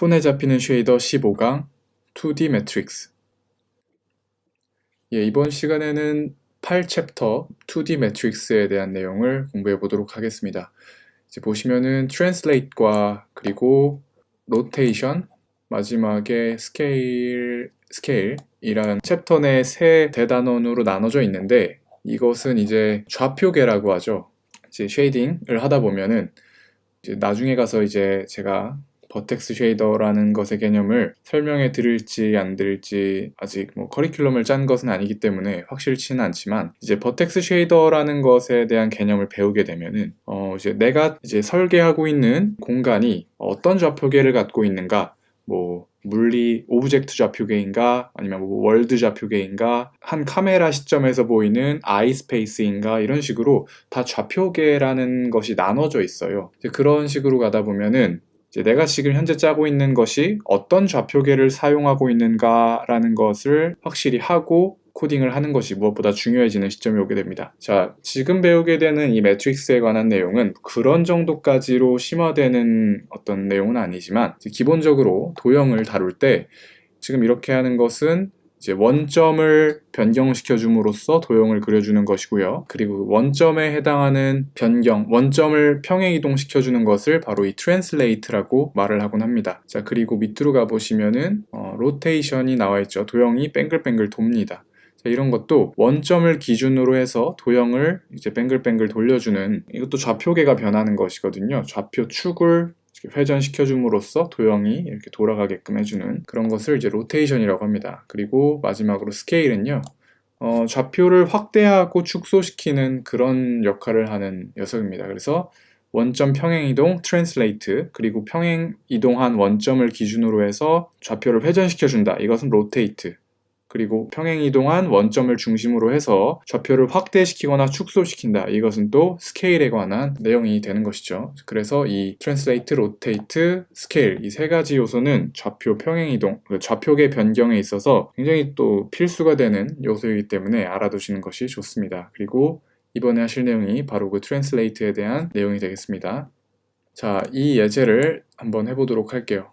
손에 잡히는 쉐이더 15강 2D 매트릭스. 이번 시간에는 8챕터 2D 매트릭스에 대한 내용을 공부해 보도록 하겠습니다. 이제 보시면은 트랜슬레이트과 그리고 로테이션, 마지막에 스케일이란 챕터 내 세 대단원으로 나눠져 있는데, 이것은 이제 좌표계라고 하죠. 이제 쉐이딩을 하다 보면은 이제 나중에 가서 이제 제가 버텍스 쉐이더라는 것의 개념을 설명해 드릴지 안 드릴지 아직 커리큘럼을 짠 것은 아니기 때문에 확실치는 않지만, 이제 버텍스 쉐이더라는 것에 대한 개념을 배우게 되면은 이제 내가 이제 설계하고 있는 공간이 어떤 좌표계를 갖고 있는가, 물리 오브젝트 좌표계인가, 아니면 월드 좌표계인가, 한 카메라 시점에서 보이는 아이 스페이스인가, 이런 식으로 다 좌표계라는 것이 나눠져 있어요. 이제 그런 식으로 가다 보면은 이제 내가 지금 현재 짜고 있는 것이 어떤 좌표계를 사용하고 있는가라는 것을 확실히 하고 코딩을 하는 것이 무엇보다 중요해지는 시점이 오게 됩니다. 자, 지금 배우게 되는 이 매트릭스에 관한 내용은 그런 정도까지로 심화되는 어떤 내용은 아니지만, 기본적으로 도형을 다룰 때 지금 이렇게 하는 것은 이제 원점을 변경시켜 줌으로써 도형을 그려주는 것이고요. 그리고 원점에 해당하는 변경, 원점을 평행 이동시켜 주는 것을 바로 이 트랜슬레이트라고 말을 하곤 합니다. 자, 그리고 밑으로 가보시면은 로테이션이 나와 있죠. 도형이 뱅글뱅글 돕니다. 자, 이런 것도 원점을 기준으로 해서 도형을 이제 뱅글뱅글 돌려주는, 이것도 좌표계가 변하는 것이거든요. 좌표 축을 회전시켜 줌으로써 도형이 이렇게 돌아가게끔 해주는 그런 것을 이제 로테이션이라고 합니다. 그리고 마지막으로 스케일은요, 좌표를 확대하고 축소시키는 그런 역할을 하는 녀석입니다. 그래서 원점 평행이동 트랜슬레이트, 그리고 평행 이동한 원점을 기준으로 해서 좌표를 회전시켜 준다, 이것은 로테이트. 그리고 평행 이동한 원점을 중심으로 해서 좌표를 확대시키거나 축소시킨다, 이것은 또 스케일에 관한 내용이 되는 것이죠. 그래서 이 트랜슬레이트, 로테이트, 스케일, 이 세 가지 요소는 좌표 평행 이동, 좌표계 변경에 있어서 굉장히 또 필수가 되는 요소이기 때문에 알아두시는 것이 좋습니다. 그리고 이번에 하실 내용이 바로 그 트랜슬레이트에 대한 내용이 되겠습니다. 자, 이 예제를 한번 해보도록 할게요.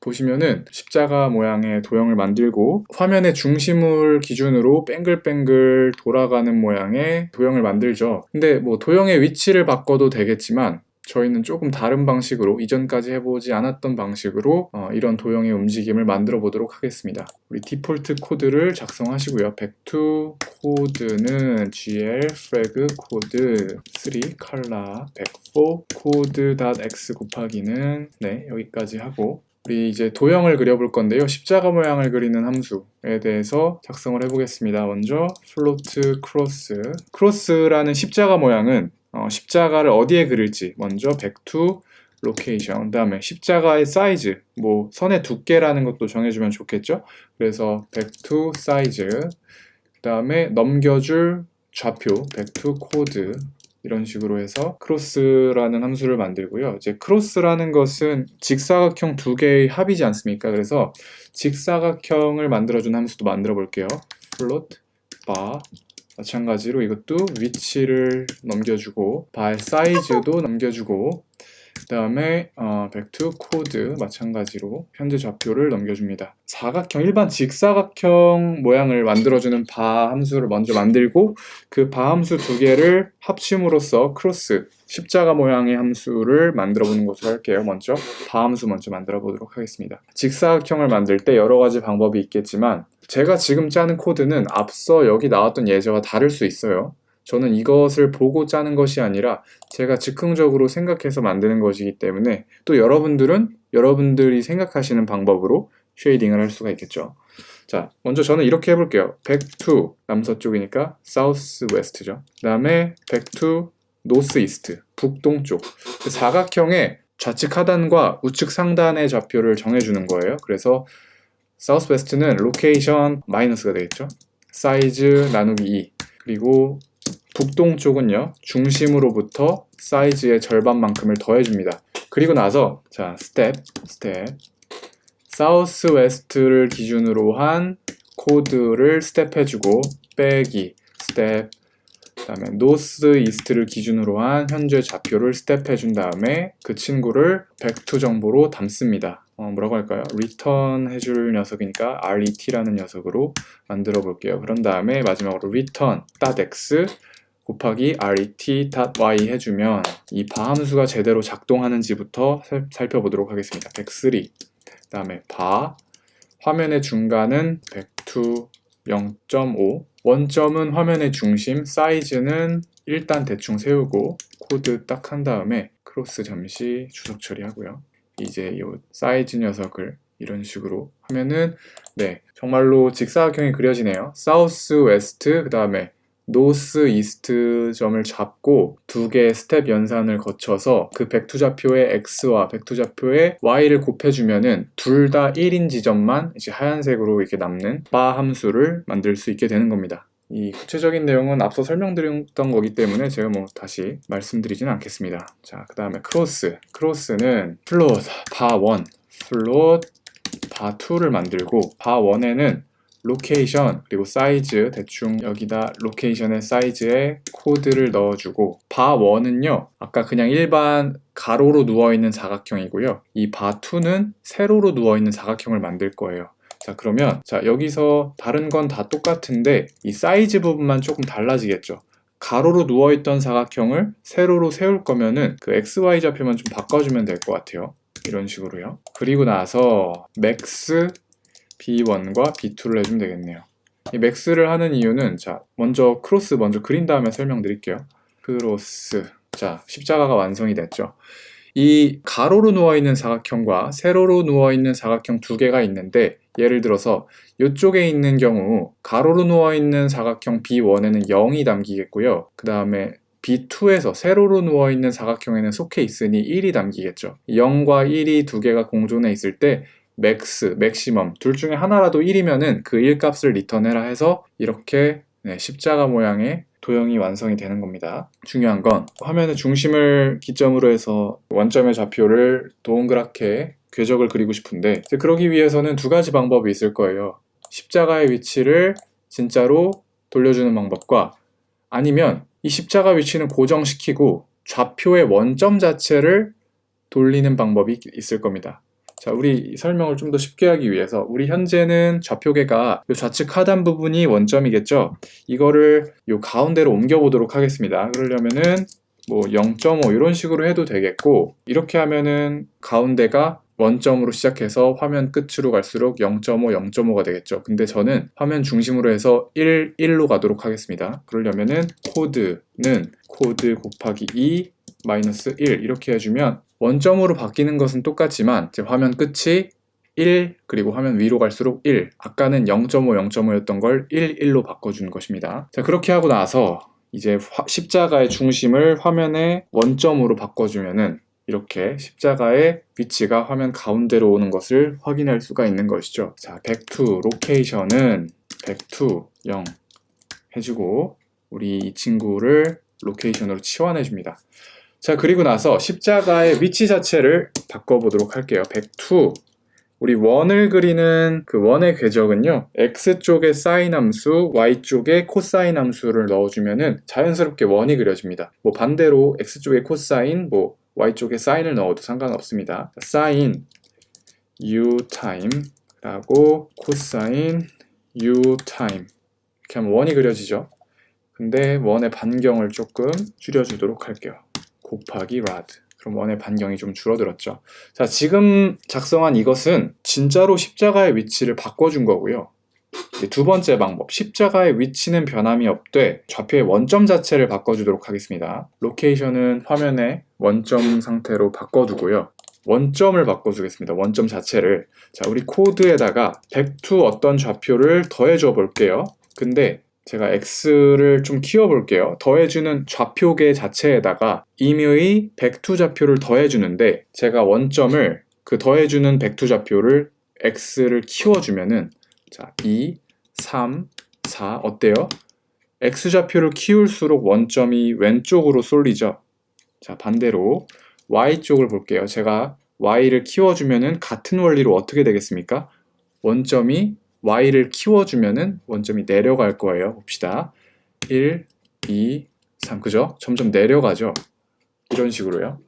보시면은 십자가 모양의 도형을 만들고 화면의 중심을 기준으로 뱅글뱅글 돌아가는 모양의 도형을 만들죠. 근데 도형의 위치를 바꿔도 되겠지만, 저희는 조금 다른 방식으로, 이전까지 해보지 않았던 방식으로 이런 도형의 움직임을 만들어 보도록 하겠습니다. 우리 디폴트 코드를 작성하시고요. vec2 코드는 gl flag 코드 3 color vec4 code.x 곱하기는 여기까지 하고, 우리 이제 도형을 그려볼 건데요. 십자가 모양을 그리는 함수에 대해서 작성을 해보겠습니다. 먼저 float cross라는 십자가 모양은 십자가를 어디에 그릴지 먼저 vec2 location, 다음에 십자가의 사이즈, 선의 두께라는 것도 정해주면 좋겠죠. 그래서 vec2 size, 그 다음에 넘겨줄 좌표 vec2 code, 이런 식으로 해서 크로스라는 함수를 만들고요. 이제 크로스라는 것은 직사각형 두 개의 합이지 않습니까? 그래서 직사각형을 만들어준 함수도 만들어 볼게요. float bar, 마찬가지로 이것도 위치를 넘겨주고 바의 사이즈도 넘겨주고, 그 다음에 vec2 코드 마찬가지로 현재 좌표를 넘겨줍니다. 일반 직사각형 모양을 만들어주는 바 함수를 먼저 만들고, 그 바 함수 두 개를 합침으로써 크로스, 십자가 모양의 함수를 만들어 보는 것으로 할게요. 먼저 바 함수 먼저 만들어 보도록 하겠습니다. 직사각형을 만들 때 여러 가지 방법이 있겠지만, 제가 지금 짜는 코드는 앞서 여기 나왔던 예제와 다를 수 있어요. 저는 이것을 보고 짜는 것이 아니라 제가 즉흥적으로 생각해서 만드는 것이기 때문에, 또 여러분들은 여러분들이 생각하시는 방법으로 쉐이딩을 할 수가 있겠죠. 자, 먼저 저는 이렇게 해볼게요. vec2 남서쪽이니까 southwest죠. 그 다음에 vec2 northeast 북동쪽, 그 사각형의 좌측 하단과 우측 상단의 좌표를 정해주는 거예요. 그래서 southwest는 location 마이너스가 되겠죠. 사이즈 나누기 2, 그리고 북동쪽은요, 중심으로부터 사이즈의 절반만큼을 더해줍니다. 그리고 나서 스텝 사우스웨스트를 기준으로 한 코드를 스텝해주고 빼기 스텝, 그 다음에 노스 이스트를 기준으로 한 현재 좌표를 스텝해준 다음에 그 친구를 vec2 정보로 담습니다. 뭐라고 할까요? return 해줄 녀석이니까 ret라는 녀석으로 만들어 볼게요. 그런 다음에 마지막으로 return .x 곱하기 ret.y 해주면 이 바 함수가 제대로 작동하는지부터 살펴보도록 하겠습니다. 103. 그 다음에 바 화면의 중간은 vec2 0.5 원점은 화면의 중심, 사이즈는 일단 대충 세우고 코드 딱 한 다음에 크로스 잠시 주석 처리하고요. 이제 이 사이즈 녀석을 이런 식으로 하면은 네 정말로 직사각형이 그려지네요. 사우스 웨스트 그 다음에 노스 이스트 점을 잡고 두 개의 스텝 연산을 거쳐서 그 벡터 좌표의 x와 벡터 좌표의 y를 곱해주면은 둘 다 1인 지점만 이제 하얀색으로 이렇게 남는 바 함수를 만들 수 있게 되는 겁니다. 이 구체적인 내용은 앞서 설명드렸던 거기 때문에 제가 뭐 다시 말씀드리지는 않겠습니다. 자, 그 다음에 크로스는 플롯 바1, 플롯 바2를 만들고 바1에는 로케이션 그리고 사이즈 대충 여기다 로케이션의 사이즈에 코드를 넣어주고 바1은요 아까 그냥 일반 가로로 누워있는 사각형이고요 이 바2는 세로로 누워있는 사각형을 만들 거예요. 자 그러면 여기서 다른 건 다 똑같은데 이 사이즈 부분만 조금 달라지겠죠. 가로로 누워있던 사각형을 세로로 세울 거면은 그 XY 좌표만 좀 바꿔주면 될 것 같아요. 이런 식으로요. 그리고 나서 맥스 B1과 B2를 해주면 되겠네요. 이 맥스를 하는 이유는 먼저 크로스 먼저 그린 다음에 설명드릴게요. 크로스. 십자가가 완성이 됐죠. 이 가로로 누워있는 사각형과 세로로 누워있는 사각형 두 개가 있는데 예를 들어서 이쪽에 있는 경우 가로로 누워있는 사각형 B1에는 0이 담기겠고요. 그 다음에 B2에서 세로로 누워있는 사각형에는 속해 있으니 1이 담기겠죠. 0과 1이 두 개가 공존해 있을 때 맥스, 맥시멈 둘 중에 하나라도 1이면은 그 1 값을 리턴해라 해서 이렇게 십자가 모양의 도형이 완성이 되는 겁니다. 중요한 건 화면의 중심을 기점으로 해서 원점의 좌표를 동그랗게 궤적을 그리고 싶은데 그러기 위해서는 두 가지 방법이 있을 거예요. 십자가의 위치를 진짜로 돌려주는 방법과 아니면 이 십자가 위치는 고정시키고 좌표의 원점 자체를 돌리는 방법이 있을 겁니다. 우리 설명을 좀 더 쉽게 하기 위해서 우리 현재는 좌표계가 이 좌측 하단 부분이 원점이겠죠. 이거를 이 가운데로 옮겨 보도록 하겠습니다. 그러려면은 뭐 0.5 이런 식으로 해도 되겠고 이렇게 하면은 가운데가 원점으로 시작해서 화면 끝으로 갈수록 0.5, 0.5가 되겠죠. 근데 저는 화면 중심으로 해서 1로 가도록 하겠습니다. 그러려면은 코드는 코드 곱하기 2 마이너스 1 이렇게 해주면 원점으로 바뀌는 것은 똑같지만 이제 화면 끝이 1 그리고 화면 위로 갈수록 1 아까는 0.5, 0.5였던 걸 1로 바꿔주는 것입니다. 그렇게 하고 나서 이제 십자가의 중심을 화면의 원점으로 바꿔주면은 이렇게 십자가의 위치가 화면 가운데로 오는 것을 확인할 수가 있는 것이죠. vec2 로케이션은 vec2 0 해주고 우리 이 친구를 로케이션으로 치환해 줍니다. 그리고 나서 십자가의 위치 자체를 바꿔보도록 할게요. vec2 우리 원을 그리는 그 원의 궤적은요 X쪽에 사인 함수, Y쪽에 코사인 함수를 넣어주면은 자연스럽게 원이 그려집니다. 뭐 반대로 X쪽에 코사인, 뭐 Y쪽에 사인을 넣어도 상관없습니다. 사인 U 타임 라고 코사인 U 타임 이렇게 하면 원이 그려지죠. 근데 원의 반경을 조금 줄여주도록 할게요. 곱하기 rad. 그럼 원의 반경이 좀 줄어들었죠. 지금 작성한 이것은 진짜로 십자가의 위치를 바꿔준 거고요. 두 번째 방법, 십자가의 위치는 변함이 없되 좌표의 원점 자체를 바꿔주도록 하겠습니다. 로케이션은 화면의 원점 상태로 바꿔두고요. 원점을 바꿔주겠습니다. 원점 자체를. 우리 코드에다가 vec2 어떤 좌표를 더해줘 볼게요. 근데 제가 X를 좀 키워볼게요. 더해주는 좌표계 자체에다가 임의의 vec2 좌표를 더해주는데 제가 원점을 그 더해주는 vec2 좌표를 X를 키워주면은 2, 3, 4 어때요? X 좌표를 키울수록 원점이 왼쪽으로 쏠리죠. 반대로 Y쪽을 볼게요. 제가 Y를 키워주면은 같은 원리로 어떻게 되겠습니까? 원점이 Y를 키워주면은 원점이 내려갈 거예요. 봅시다. 1, 2, 3 그죠? 점점 내려가죠. 이런 식으로요.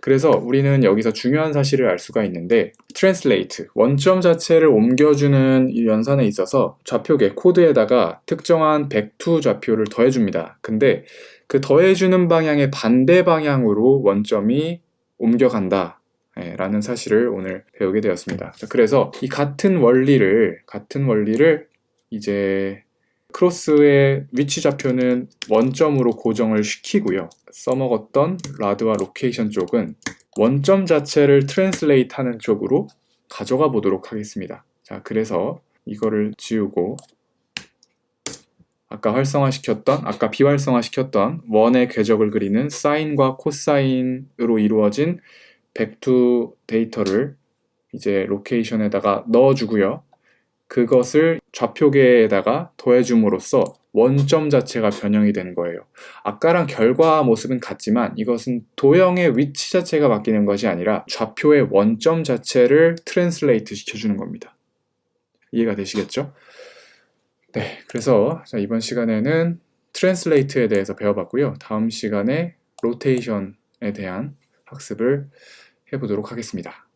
그래서 우리는 여기서 중요한 사실을 알 수가 있는데 translate, 원점 자체를 옮겨주는 이 연산에 있어서 좌표계 코드에다가 특정한 vec2 좌표를 더해줍니다. 근데 그 더해주는 방향의 반대 방향으로 원점이 옮겨간다 라는 사실을 오늘 배우게 되었습니다. 그래서 이 같은 원리를 이제 크로스의 위치 좌표는 원점으로 고정을 시키고요. 써먹었던 라드와 로케이션 쪽은 원점 자체를 트랜슬레이트 하는 쪽으로 가져가 보도록 하겠습니다. 자, 그래서 이거를 지우고 아까 비활성화시켰던 원의 궤적을 그리는 사인과 코사인으로 이루어진 vec2 데이터를 이제 로케이션에다가 넣어주고요. 그것을 좌표계에다가 더해줌으로써 원점 자체가 변형이 되는 거예요. 아까랑 결과 모습은 같지만 이것은 도형의 위치 자체가 바뀌는 것이 아니라 좌표의 원점 자체를 트랜슬레이트 시켜주는 겁니다. 이해가 되시겠죠? 네, 그래서 이번 시간에는 트랜슬레이트에 대해서 배워봤고요. 다음 시간에 로테이션에 대한 학습을 해보도록 하겠습니다.